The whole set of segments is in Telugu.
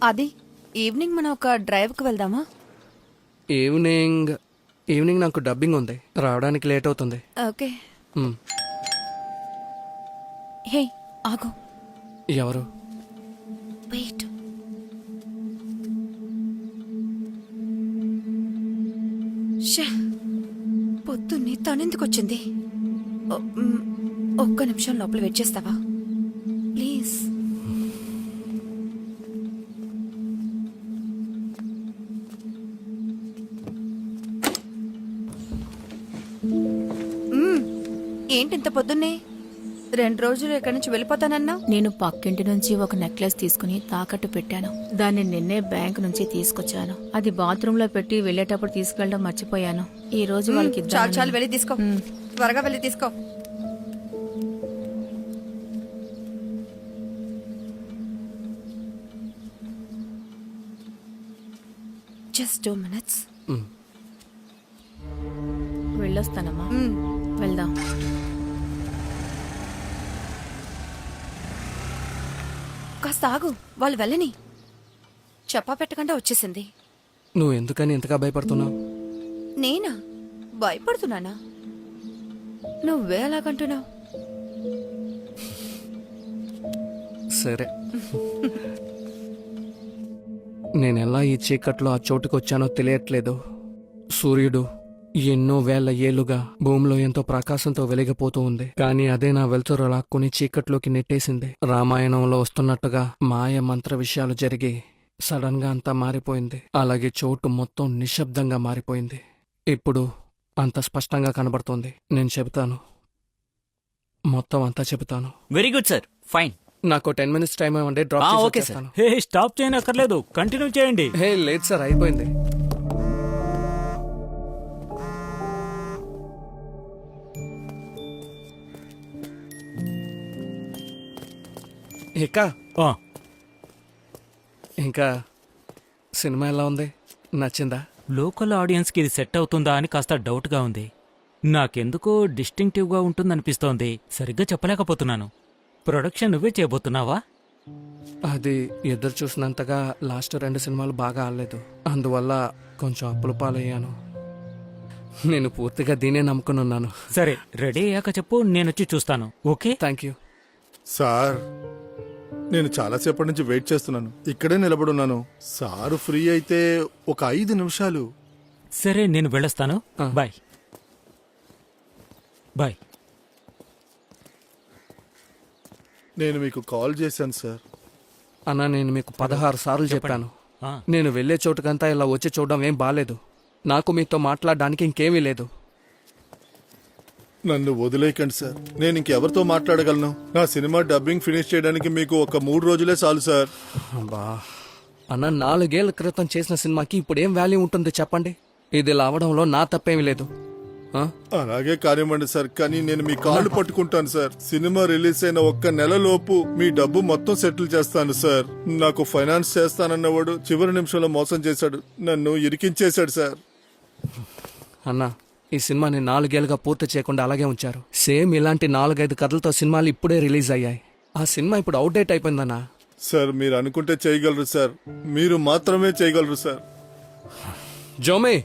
అది ఈవినింగ్ మనం ఒక డ్రైవ్కి వెళ్దామా? ఈవినింగ్ నాకు డబ్బింగ్ ఉంది, రావడానికి లేట్ అవుతుంది. ఓకే. హే ఆగు. ఎవరు? వెయిట్. పొద్దున్నే తనెందుకు వచ్చింది? ఒక్క నిమిషం లోపల వెయిట్ చేస్తావా ప్లీజ్? ఏంటి ఇంత పొద్దున్నే? 2 రోజులు ఇక్కడి నుంచి వెళ్ళిపోతానన్నా. నేను పక్కింటి నుంచి ఒక నెక్లెస్ తీసుకుని తాకట్టు పెట్టాను. దాన్ని నిన్నే బ్యాంక్ నుంచి తీసుకొచ్చాను. అది బాత్రూమ్ లో పెట్టి వెళ్ళేటప్పుడు తీసుకెళ్ళడం మర్చిపోయాను. ఈ రోజు వాళ్ళకి చాలు వెళ్ళి తీసుకో, త్వరగా వెళ్ళి తీసుకో. Just 2 minutes. వెళ్ళొస్తానమ్మా. వెళ్దాం. కాస్త ఆగు, వాళ్ళు వెళ్ళని. చెప్పా పెట్టకుండా వచ్చేసింది. నువ్వు ఎందుకని ఎంతగా భయపడుతున్నావు? నేనా భయపడుతున్నానా? నువ్వే అలాగంటున్నావు. సరే, నేనెలా ఈ చీకట్లో ఆ చోటుకు వచ్చానో తెలియట్లేదు. సూర్యుడు ఎన్నో వేల ఏళ్లుగా భూమిలో ఎంతో ప్రకాశంతో వెలిగిపోతూ ఉంది, కానీ అదే నా వెలుతురు లాక్కుని చీకట్లోకి నెట్టేసింది. రామాయణంలో వస్తున్నట్టుగా మాయ మంత్ర విషయాలు జరిగి సడన్ గా అంతా మారిపోయింది. అలాగే చోటు మొత్తం నిశ్శబ్దంగా మారిపోయింది. ఇప్పుడు అంత స్పష్టంగా కనబడుతోంది. నేను చెబుతాను, మొత్తం అంతా చెబుతాను. Very good sir, fine. నాకు 10 minutes టైం ఇవ్వండి, డ్రాప్ ఓకే సార్. హే స్టాప్ చేయనక్కర్లేదు, కంటిన్యూ చేయండి. హే లేదు సార్, అయిపోయింది. ఇంకా సినిమా ఎలా ఉంది? నచ్చిందా? లోకల్ ఆడియన్స్కి ఇది సెట్ అవుతుందా అని కాస్త డౌట్గా ఉంది. నాకెందుకో డిస్టింక్టివ్గా ఉంటుందనిపిస్తోంది. సరిగ్గా చెప్పలేకపోతున్నాను. ప్రొడక్షన్ నువ్వే చేయబోతున్నావా? అది ఎదురు చూసినంతగా లాస్ట్ 2 సినిమాలు బాగా ఆడలేదు, అందువల్ల కొంచెం అప్పుల పాలయ్యాను. నేను పూర్తిగా దీనే నమ్ముకుని ఉన్నాను. సరే, రెడీ అయ్యాక చెప్పు, నేనొచ్చి చూస్తాను. Okay, thank you sir. నేను చాలాసేపటి నుంచి వెయిట్ చేస్తున్నాను, ఇక్కడే నిలబడున్నాను. సారు ఫ్రీ అయితే ఒక 5 నిమిషాలు. సరే నేను వెళ్ళొస్తాను. Bye bye. నేను మీకు కాల్ చేశాను సార్. అన్నా, నేను మీకు 16 సార్లు చెప్పాను, నేను వెళ్లే చోటుకంతా ఇలా వచ్చి చూడడం ఏం బాలేదు. నాకు మీతో మాట్లాడడానికి ఇంకేమీ లేదు. నన్ను వదిలేయకండి సార్, నేను ఇంకెవరితో మాట్లాడగలను? నా సినిమా డబ్బింగ్ ఫినిష్ చేయడానికి మీకు ఒక 3 రోజులే చాలు సార్. అబ్బా అన్న, 4 ఏళ్ల క్రితం చేసిన సినిమాకి ఇప్పుడు ఏం వాల్యూ ఉంటుంది చెప్పండి? ఇది ఇలా అవడంలో నా తప్పేమీ లేదు. అలాగే కానివ్వండి సార్, కానీ నేను మీ కాళ్ళు పట్టుకుంటాను సార్. సినిమా రిలీజ్ అయిన 1 నెలలోపు మీ డబ్బు మొత్తం సెటిల్ చేస్తాను సార్. నాకు ఫైనాన్స్ చేస్తానన్నవాడు చివరి నిమిషంలో మోసం చేశాడు, నన్ను ఇరికించేశాడు సార్. అన్నా, ఈ సినిమాని 4 ఏళ్లుగా పూర్తి చేయకుండా అలాగే ఉంచారు. సేమ్ ఇలాంటి 4-5 కథలతో సినిమాలు ఇప్పుడే రిలీజ్ అయ్యాయి. ఆ సినిమా ఇప్పుడు అవుట్డేట్ అయిపోయిందన్నా. సార్, మీరు అనుకుంటే చేయగలరు సార్, మీరు మాత్రమే చేయగలరు సార్. జోమే,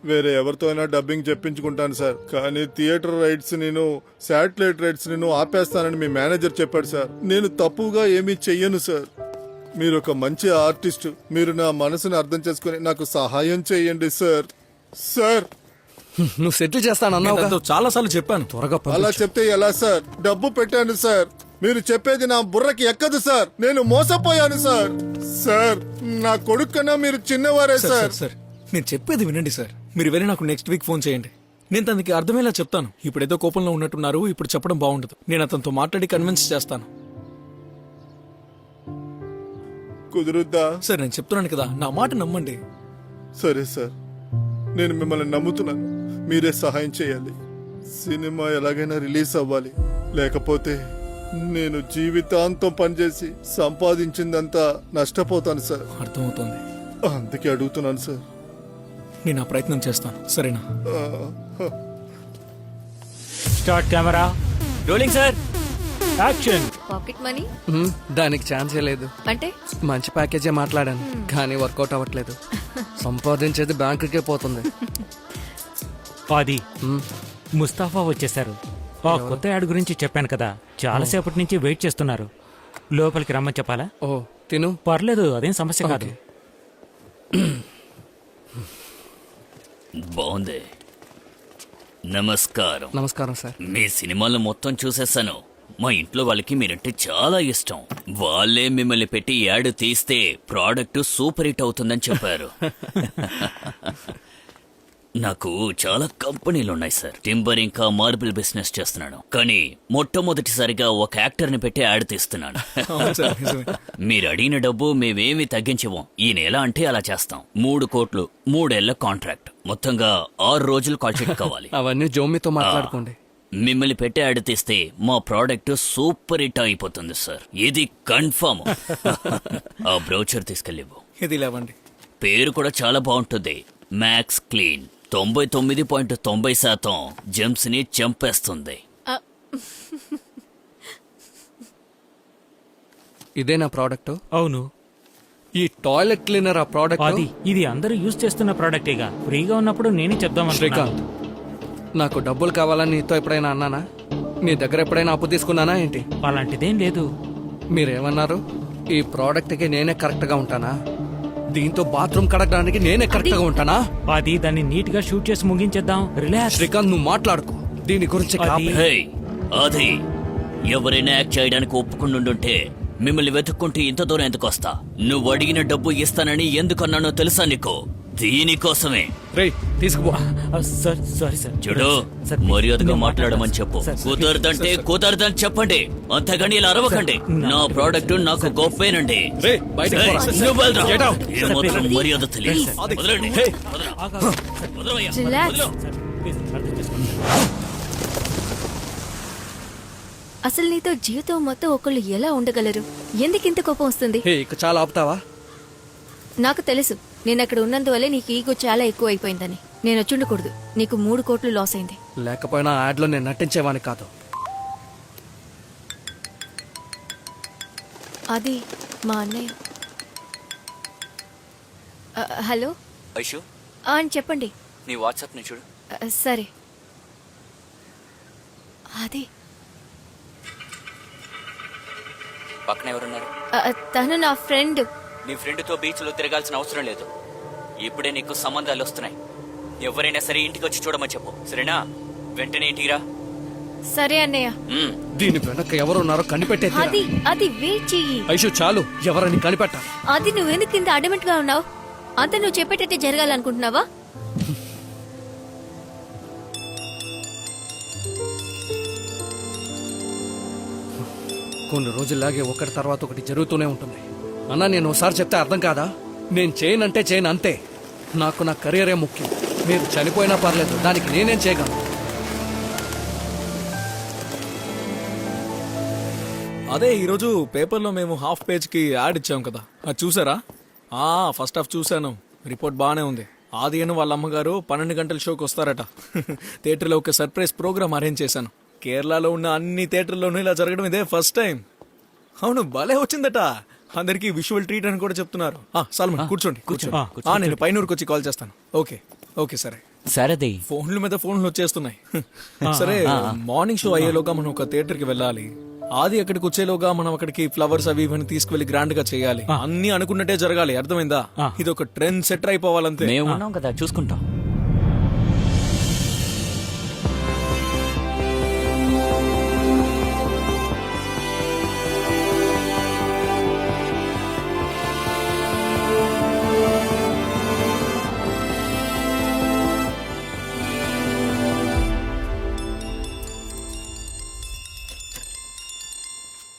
వేరే ఎవరితో అయినా డబ్బింగ్ చెప్పించుకుంటాను సార్, కానీ థియేటర్ రైట్స్ నేను, శాటిలైట్ రైట్స్ నేను ఆపేస్తానని మీ మేనేజర్ చెప్పాడు సార్. నేను తప్పుగా ఏమీ చెయ్యను సార్. మీరు ఒక మంచి ఆర్టిస్ట్. మీరు నా మనసుని అర్థం చేసుకుని నాకు సహాయం చేయండి సార్. సార్ నువ్వు సెటిల్ చేస్తానన్నావు. చాలా సార్లు చెప్పాను. త్వరగా అలా చెప్తే ఎలా సార్? డబ్బు పెట్టాను సార్. మీరు చెప్పేది నా బుర్రకి ఎక్కదు సార్. నేను మోసపోయాను సార్. సార్ నా కొడుకు కన్నా మీరు చిన్నవారే సార్. సార్ నేను చెప్పేది వినండి సార్. మీరు వెళ్ళి నాకు నెక్స్ట్ వీక్ ఫోన్ చేయండి. నేను తనకి అర్థమయ్యేలా చెప్తాను. ఇప్పుడు ఏదో కోపంలో ఉన్నట్టున్నారు, ఇప్పుడు చెప్పడం బాగుండదు. నేను అతనితో మాట్లాడి కన్విన్స్ చేస్తాను. కుదురుద్దా? సార్ నేను చెప్తున్నాను కదా, నా మాట నమ్మండి. సరే సార్, నేను మిమ్మల్ని నమ్ముతున్నాను. మీరే సహాయం చేయాలి. సినిమా ఎలాగైనా రిలీజ్ అవ్వాలి. లేకపోతే నేను జీవితాంతం పనిచేసి సంపాదించిందంతా నష్టపోతాను సార్. అర్థమవుతుంది. అందుకే అడుగుతున్నాను సార్. నేను ఆ ప్రయత్నం చేస్తాను, సరేనా? Start camera rolling sir. Action. Pocket money దానికి ఛాన్సే లేదు. అంటే మంచి ప్యాకేజే మాట్లాడాను, కానీ వర్కౌట్ అవ్వట్లేదు. సంపాదించేది బ్యాంకుకే పోతుంది. అది ముస్తాఫా వచ్చేసారు. ఆ కొత్త యాడ్ గురించి చెప్పాను కదా, చాలాసేపటి నుంచి వెయిట్ చేస్తున్నారు. లోపలికి రమ్మని చెప్పాలా? ఓ తిను. పర్లేదు, అదేం సమస్య కాదు. బాగుంది. నమస్కారం. నమస్కారం సార్. మీ సినిమాలు మొత్తం చూసేశాను. మా ఇంట్లో వాళ్ళకి మీరంటే చాలా ఇష్టం. వాళ్ళే మిమ్మల్ని పెట్టి యాడ్ తీస్తే ప్రోడక్ట్ సూపర్ హిట్ అవుతుందని చెప్పారు. నాకు చాలా కంపెనీలు ఉన్నాయి సార్. టింబర్ ఇంకా మార్బుల్ బిజినెస్ చేస్తున్నాను. కానీ మొట్టమొదటిసారిగా ఒక యాక్టర్ ని పెట్టి యాడ్ తీస్తున్నాను. మీరు అడిగిన డబ్బు మేమేమి తగ్గించము. ఈ నెల అంటే అలా చేస్తాం. 3 కోట్లు, 3 ఏళ్ల కాంట్రాక్ట్. మొత్తంగా 6 రోజులు కాల్ షీట్ కావాలి. అవన్నీ జోమితో మాట్లాడుకోండి. మిమ్మల్ని పెట్టి యాడ్ తీస్తే మా ప్రోడక్ట్ సూపర్ హిట్ అయిపోతుంది సార్. ఇది కన్ఫర్మ్. ఆ బ్రౌచర్ తీసుకెళ్ళివు. ఇది లేవండి. పేరు కూడా చాలా బాగుంటుంది. Max clean. 99.90% జెమ్స్ ని చంపేస్తుంది. ఇదే నా ప్రోడక్ట్. అవును, ఈ టాయిలెట్ క్లీనర్ ఆ ప్రోడక్ట్. అది ఇది అందరూ యూజ్ చేస్తున్న ప్రోడక్టేగా. ఫ్రీగా ఉన్నప్పుడు నేనే చెప్దామనుకున్నాను. శ్రీకాంత్, నాకు డబ్బులు కావాలని నీతో ఎప్పుడైనా అన్నానా? నీ దగ్గర ఎప్పుడైనా అప్పు తీసుకున్నానా ఏంటి? అలాంటిదేం లేదు. మీరేమన్నారు? ఈ ప్రోడక్ట్కి నేనే కరెక్ట్గా ఉంటానా? దీంతో బాత్రూమ్ కడగడానికి నేనే కరెక్ట్గా ఉంటానా? అది దాన్ని నీట్ గా షూట్ చేసి ముగించేద్దాం. రిలాక్స్. శ్రీకాంత్, నువ్వు మాట్లాడుకో దీని గురించి. అది- హే, అది ఎవరైనా యాక్ట్ చేయడానికి ఒప్పుకుంటుంటే మిమ్మల్ని వెతుక్కుంటూ ఇంత దూరం ఎందుకు వస్తా? నువ్వు అడిగిన డబ్బు ఇస్తానని ఎందుకన్నానో తెలుసా నీకు? దీనికోసమే. రేయ్, తీసుకుపో. Sir sorry sir. చూడు, సార్, మర్యాదగా నేను మాట్లాడమని చెప్పు. సార్, కుదరదంటే కుదరదని చెప్పండి. అంతగాని ఇలా అరవకండి. నా ప్రోడక్ట్ నాకు గొప్పేనండి. రేయ్, బయటికి ఏయ్, పోరా. నువ్వు వెళ్ళరా. Get out. ఏ మాత్రం మర్యాద తెలియదు. వదలండి. వదలవయ్యా. రిలాక్స్. వదలు. ప్లీజ్, అర్థం చేసుకోండి. అసలు నీతో జీవితం మొత్తం ఒకళ్ళు ఎలా ఉండగలరు? ఎందుకింత కోపం వస్తుంది? హే, ఇక చాలా ఆపుతావా? నాకు తెలుసు, నేను అక్కడ ఉన్నందువల్లే నీకు ఈగో చాలా ఎక్కువ అయిపోయిందని. నేను వచ్చుండకూడదు. నీకు 3 కోట్లు లాస్ అయింది. లేకపోయినా యాడ్లో నేను నటించేవాని కాదు. అది మా అన్నయ్య. హలో ఐషు, అని చెప్పండి. నీ వాట్సాప్ ని చూడు. సరే. అది పక్కన ఎవరున్నారు? తను నా ఫ్రెండ్. నీ ఫ్రెండ్ తో బీచ్ లో తిరగాల్సిన అవసరం లేదు. ఇప్పుడే నీకు సంబంధాలు వస్తున్నాయి. ఎవరైనా సరే ఇంటికి వచ్చి చూడమని చెప్పు, సరేనా? వెంటనే ఇంటికి రా. సరే అన్నయ్య. దీని వెనక ఎవరున్నారో కనిపెట్టే తీరాలి. అది అది వెయిట్ చెయ్యి. ఐషు, చాలు. ఎవరని కనిపెట్టాలి. అది నువ్వెందుకు ఇంత అడమెంట్ గా ఉన్నావు? అంత నువ్వు చెప్పేటట్టే జరగాలనుకుంటున్నావా? కొన్ని రోజుల్లాగే ఒకటి తర్వాత ఒకటి జరుగుతూనే ఉంటుంది. అన్నా, నేను ఒకసారి చెప్తే అర్థం కాదా? నేను చేయనంటే చేయను, అంతే. నాకు నా కెరీరే ముఖ్యం. మీరు చనిపోయినా పర్లేదు, దానికి నేనేం చేయగలను? అదే ఈరోజు పేపర్లో మేము హాఫ్ పేజ్కి యాడ్ ఇచ్చాం కదా, అది చూసారా? ఫస్ట్ హాఫ్ చూశాను. రిపోర్ట్ బాగానే ఉంది. ఆది అని వాళ్ళ అమ్మగారు 12 గంటల షోకి వస్తారట. థియేటర్లో ఒక సర్ప్రైజ్ ప్రోగ్రామ్ అరేంజ్ చేశాను. కేరళలో ఉన్న అన్ని థియేటర్లోనూ ఇలా జరగడం ఇదే ఫస్ట్ టైం. అవును, భలే వచ్చిందట. అందరికి విజువల్ ట్రీట్ అని కూడా చెప్తున్నారు. సల్మాన్, కూర్చోండి. నేను పైనూరుకి వచ్చి కాల్ చేస్తాను. ఓకే సరే. సరేది. ఫోన్ల మీద ఫోన్లు వచ్చేస్తున్నాయి. సరే, మార్నింగ్ షో అయ్యేలోగా మనం ఒక థియేటర్కి వెళ్ళాలి. ఆది అక్కడికి వచ్చేలోగా మనం అక్కడికి ఫ్లవర్స్ అవి ఇవన్నీ తీసుకువెళ్లి గ్రాండ్ గా చేయాలి. అన్ని అనుకున్నట్టే జరగాలి, అర్థమైందా? ఇది ఒక ట్రెండ్ సెటర్ అయిపోవాలంతే. మేము ఉన్నాం కదా, చూసుకుంటాం.